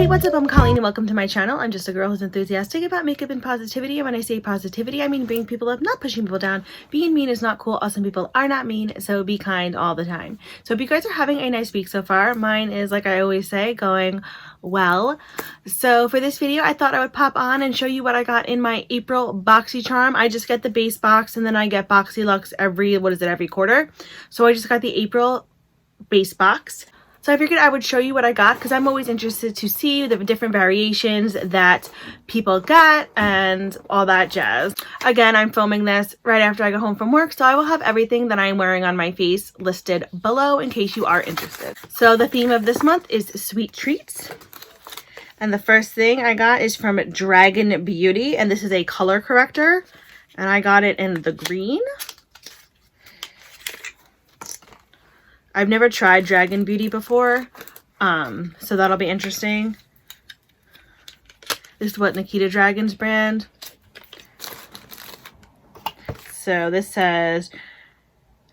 Hey, what's up? I'm Colleen and welcome to my channel. I'm just a girl who's enthusiastic about makeup and positivity, and when I say positivity, I mean bringing people up, not pushing people down. Being mean is not cool. Awesome people are not mean, so be kind all the time. So if you guys are having a nice week so far, mine is, like I always say, going well. So for this video, I thought I would pop on and show you what I got in my April Boxycharm. I just get the base box and then I get Boxylux every quarter. So I just got the April base box. So I figured I would show you what I got because I'm always interested to see the different variations that people got and all that jazz. Again, I'm filming this right after I go home from work, so I will have everything that I'm wearing on my face listed below in case you are interested. So the theme of this month is sweet treats. And the first thing I got is from Dragon Beauty, and this is a color corrector. And I got it in the green. I've never tried Dragon Beauty before, so that'll be interesting. This is what Nikita Dragon's brand. So this says,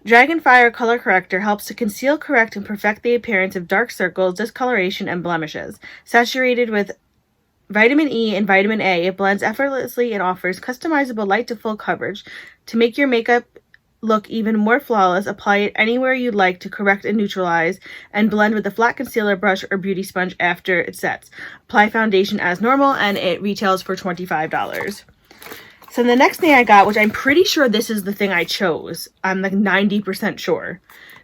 Dragonfire Color Corrector helps to conceal, correct, and perfect the appearance of dark circles, discoloration, and blemishes. Saturated with vitamin E and vitamin A, it blends effortlessly and offers customizable light to full coverage. To make your makeup look even more flawless, apply it anywhere you'd like to correct and neutralize, and blend with a flat concealer brush or beauty sponge after it sets. Apply foundation as normal, and it retails for $25. So the next thing I got, which I'm pretty sure this is the thing I chose, I'm like 90% sure,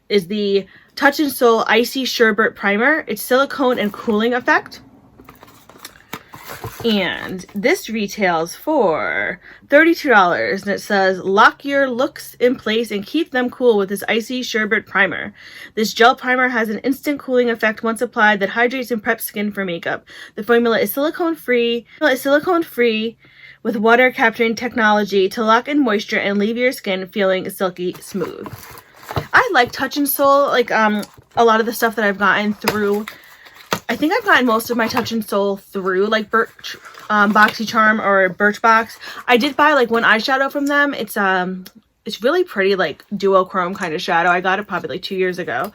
is the Touch in Soul Icy Sherbet Primer. It's silicone and cooling effect. And this retails for $32, and it says, lock your looks in place and keep them cool with this icy sherbet primer. This gel primer has an instant cooling effect once applied that hydrates and preps skin for makeup. The formula is silicone free with water capturing technology to lock in moisture and leave your skin feeling silky smooth. I like Touch in Soul, like a lot of the stuff that I've gotten through. I think I've gotten most of my Touch in Soul through like Boxycharm or Birchbox. I did buy like one eyeshadow from them. It's really pretty, like duochrome kind of shadow. I got it probably like 2 years ago.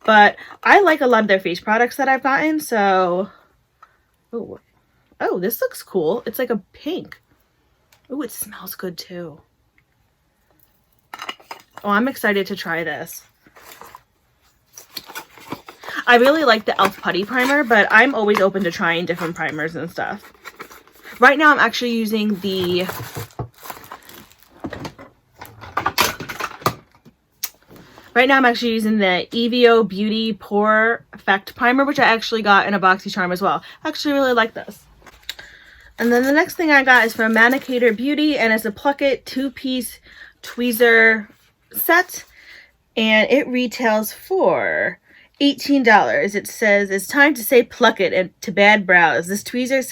But I like a lot of their face products that I've gotten, so oh, this looks cool. It's like a pink. Oh, it smells good too. Oh, I'm excited to try this. I really like the e.l.f. Putty Primer, but I'm always open to trying different primers and stuff. Right now, I'm actually using the Evio Beauty Pore-fect Primer, which I actually got in a Boxycharm as well. I actually really like this. And then the next thing I got is from Manicator Beauty, and it's a Pluck It 2-piece tweezer set, and it retails for $18. It says, it's time to say pluck it to bad brows. This tweezer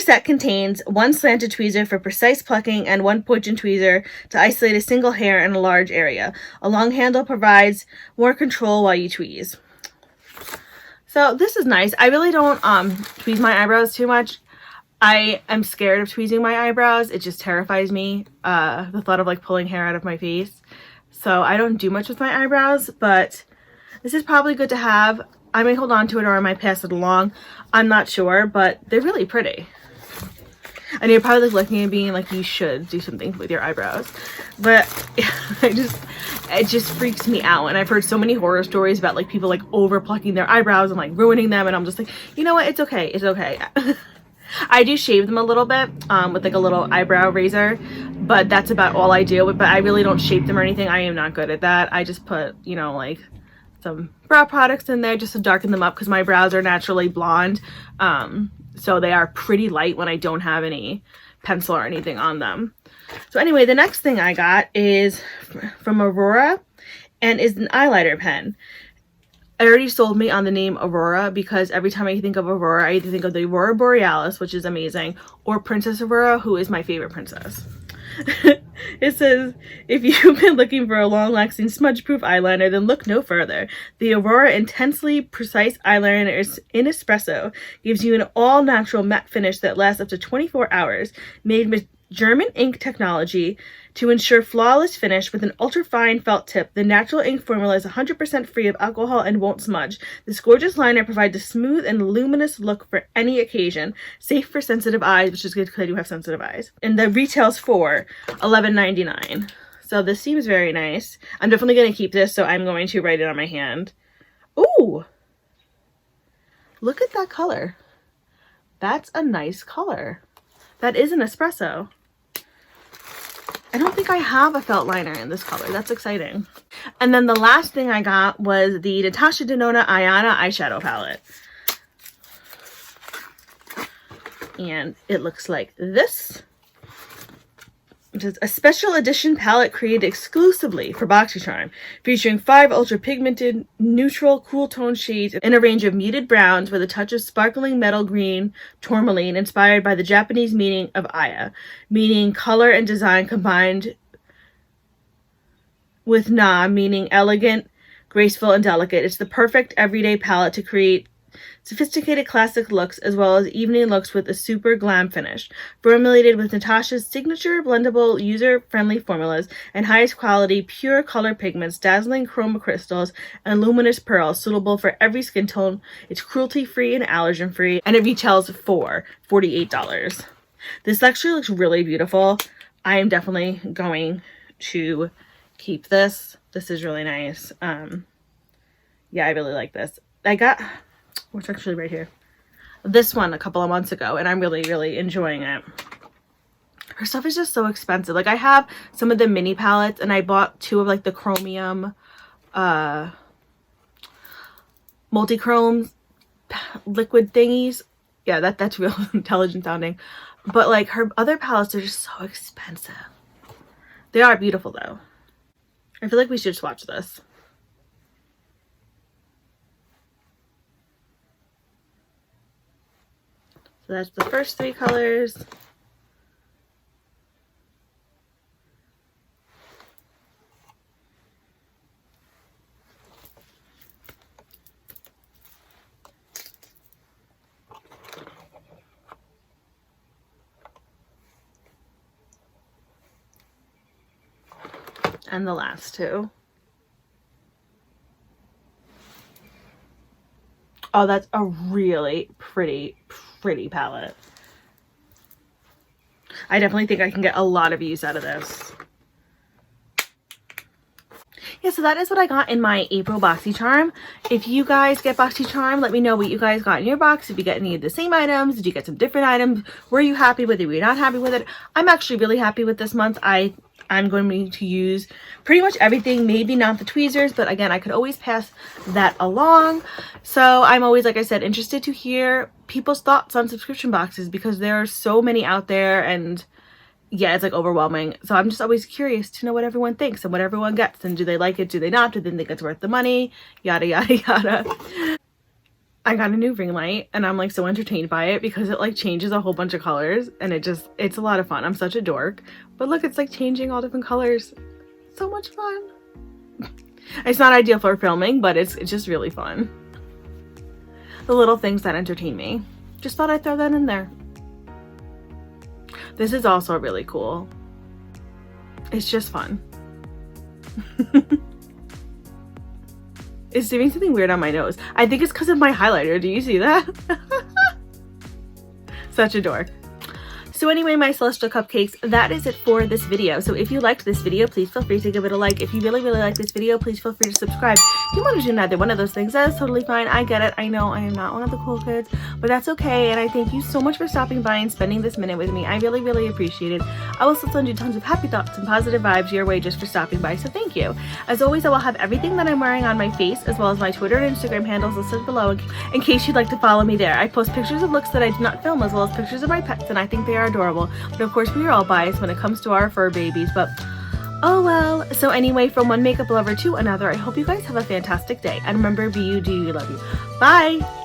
set contains one slanted tweezer for precise plucking and one pointed tweezer to isolate a single hair in a large area. A long handle provides more control while you tweeze. So this is nice. I really don't tweeze my eyebrows too much. I am scared of tweezing my eyebrows. It just terrifies me, the thought of like pulling hair out of my face. So I don't do much with my eyebrows, but this is probably good to have. I may hold on to it or I might pass it along. I'm not sure, but they're really pretty. And you're probably like looking and being like, you should do something with your eyebrows. But it just freaks me out. And I've heard so many horror stories about like people like over plucking their eyebrows and like ruining them. And I'm just like, you know what? It's okay. It's okay. I do shave them a little bit with like a little eyebrow razor, but that's about all I do. But I really don't shape them or anything. I am not good at that. I just put, you know, like some brow products in there just to darken them up because my brows are naturally blonde, so they are pretty light when I don't have any pencil or anything on them. So anyway, the next thing I got is from Aurora, and is an eyeliner pen. It already sold me on the name Aurora because every time I think of Aurora, I either think of the Aurora Borealis, which is amazing, or Princess Aurora, who is my favorite princess. It says, if you've been looking for a long-lasting smudge-proof eyeliner, then look no further. The Aurora Intensely Precise Eyeliner in Espresso gives you an all-natural matte finish that lasts up to 24 hours. Made with German ink technology To ensure flawless finish with an ultra-fine felt tip, the natural ink formula is 100% free of alcohol and won't smudge. This gorgeous liner provides a smooth and luminous look for any occasion, safe for sensitive eyes, which is good because I do have sensitive eyes. And the retails for $11.99. So this seems very nice. I'm definitely going to keep this, so I'm going to write it on my hand. Ooh! Look at that color. That's a nice color. That is an espresso. I don't think I have a felt liner in this color. That's exciting. And then the last thing I got was the Natasha Denona Ayana eyeshadow palette. And it looks like this. It is a special edition palette created exclusively for Boxycharm, featuring 5 ultra pigmented, neutral, cool tone shades in a range of muted browns with a touch of sparkling metal green tourmaline inspired by the Japanese meaning of Aya, meaning color and design combined with Na, meaning elegant, graceful, and delicate. It's the perfect everyday palette to create sophisticated classic looks as well as evening looks with a super glam finish. Formulated with Natasha's signature blendable user-friendly formulas and highest quality pure color pigments, dazzling chroma crystals, and luminous pearls suitable for every skin tone. It's cruelty-free and allergen-free, and it retails for $48. This actually looks really beautiful. I am definitely going to keep this. This is really nice. Yeah, I really like this. I got... What's actually right here? This one a couple of months ago, and I'm really enjoying it. Her stuff is just so expensive. Like, I have some of the mini palettes, and I bought 2 of like the chromium multi-chrome liquid thingies. Yeah, that's real intelligent sounding. But like, her other palettes are just so expensive. They are beautiful though. I feel like we should swatch this. So that's the first 3 colors. And the last 2. Oh, that's a really pretty palette. I definitely think I can get a lot of use out of this. Yeah, so that is what I got in my April Boxycharm. If you guys get Boxycharm, let me know what you guys got in your box. If you get any of the same items, did you get some different items? Were you happy with it? Were you not happy with it? I'm actually really happy with this month. I'm going to use pretty much everything, maybe not the tweezers, but again, I could always pass that along. So I'm always, like I said, interested to hear people's thoughts on subscription boxes because there are so many out there, and yeah, it's like overwhelming. So I'm just always curious to know what everyone thinks and what everyone gets, and do they like it, do they not, do they think it's worth the money, yada yada yada. I got a new ring light and I'm like so entertained by it because it like changes a whole bunch of colors, and it's a lot of fun. I'm such a dork, but look, it's like changing all different colors. So much fun. It's not ideal for filming, but it's just really fun. The little things that entertain me. Just thought I'd throw that in there. This is also really cool. It's just fun. It's doing something weird on my nose. I think it's because of my highlighter. Do you see that? Such a dork. So anyway, my celestial cupcakes, that is it for this video. So if you liked this video, please feel free to give it a like. If you really like this video, please feel free to subscribe. If you want to do neither one of those things, that is totally fine. I get it. I know I am not one of the cool kids, but that's okay. And I thank you so much for stopping by and spending this minute with me. I really appreciate it. I will still send you tons of happy thoughts and positive vibes your way just for stopping by, so thank you. As always, I will have everything that I'm wearing on my face, as well as my Twitter and Instagram handles listed below in case you'd like to follow me there. I post pictures of looks that I did not film, as well as pictures of my pets, and I think they are adorable. But of course, we are all biased when it comes to our fur babies, but oh well. So anyway, from one makeup lover to another, I hope you guys have a fantastic day. And remember, be you, do you, love you. Bye!